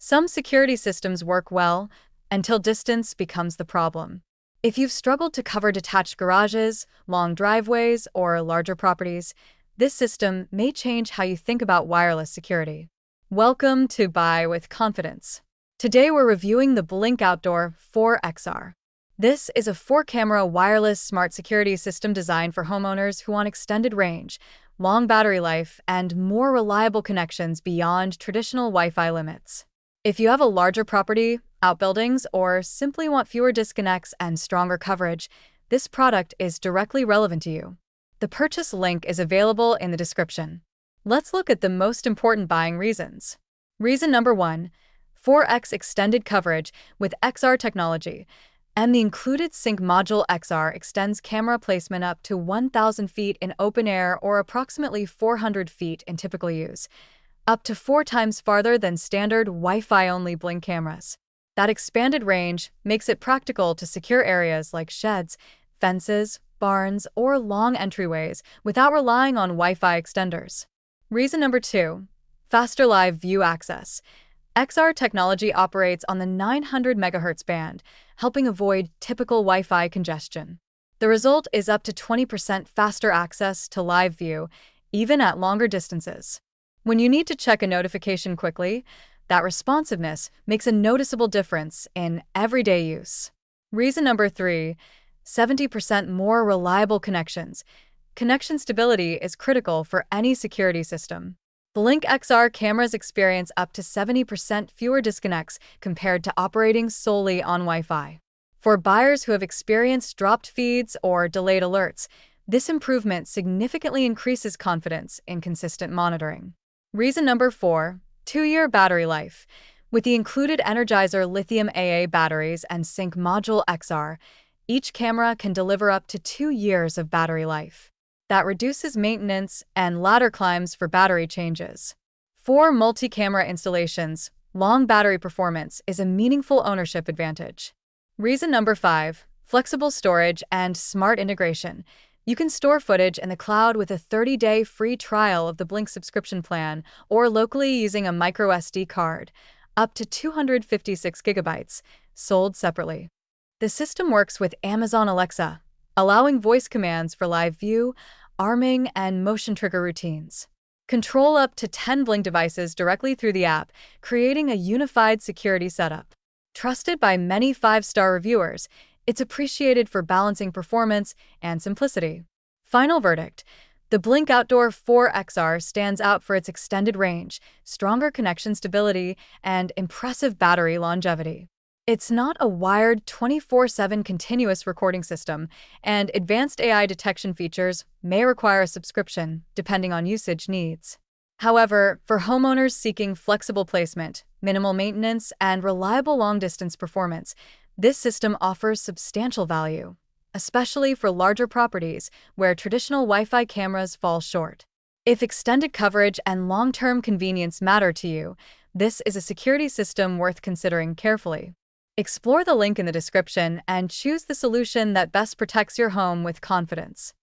Some security systems work well until distance becomes the problem. If you've struggled to cover detached garages, long driveways, or larger properties, this system may change how you think about wireless security. Welcome to Buy with Confidence. Today we're reviewing the Blink Outdoor 4XR. This is a 4-camera wireless smart security system designed for homeowners who want extended range, long battery life, and more reliable connections beyond traditional Wi-Fi limits. If you have a larger property, outbuildings, or simply want fewer disconnects and stronger coverage, this product is directly relevant to you. The purchase link is available in the description. Let's look at the most important buying reasons. Reason number 1, 4x extended coverage with XR technology, and the included Sync Module XR extends camera placement up to 1,000 feet in open air or approximately 400 feet in typical use, up to 4 times farther than standard Wi-Fi-only Blink cameras. That expanded range makes it practical to secure areas like sheds, fences, barns, or long entryways without relying on Wi-Fi extenders. Reason number 2, faster live view access. XR technology operates on the 900 MHz band, helping avoid typical Wi-Fi congestion. The result is up to 20% faster access to live view, even at longer distances. When you need to check a notification quickly, that responsiveness makes a noticeable difference in everyday use. Reason number 3, 70% more reliable connections. Connection stability is critical for any security system. Blink XR cameras experience up to 70% fewer disconnects compared to operating solely on Wi-Fi. For buyers who have experienced dropped feeds or delayed alerts, this improvement significantly increases confidence in consistent monitoring. Reason number 4, 2-year battery life. With the included Energizer lithium AA batteries and Sync Module XR, each camera can deliver up to 2 years of battery life. That reduces maintenance and ladder climbs for battery changes. For multi-camera installations, long battery performance is a meaningful ownership advantage. Reason number 5, flexible storage and smart integration. You can store footage in the cloud with a 30-day free trial of the Blink subscription plan or locally using a microSD card, up to 256 gigabytes, sold separately. The system works with Amazon Alexa, allowing voice commands for live view, arming, and motion trigger routines. Control up to 10 Blink devices directly through the app, creating a unified security setup. Trusted by many 5-star reviewers, it's appreciated for balancing performance and simplicity. Final verdict: the Blink Outdoor 4XR stands out for its extended range, stronger connection stability, and impressive battery longevity. It's not a wired 24/7 continuous recording system, and advanced AI detection features may require a subscription, depending on usage needs. However, for homeowners seeking flexible placement, minimal maintenance, and reliable long-distance performance, this system offers substantial value, especially for larger properties where traditional Wi-Fi cameras fall short. If extended coverage and long-term convenience matter to you, this is a security system worth considering carefully. Explore the link in the description and choose the solution that best protects your home with confidence.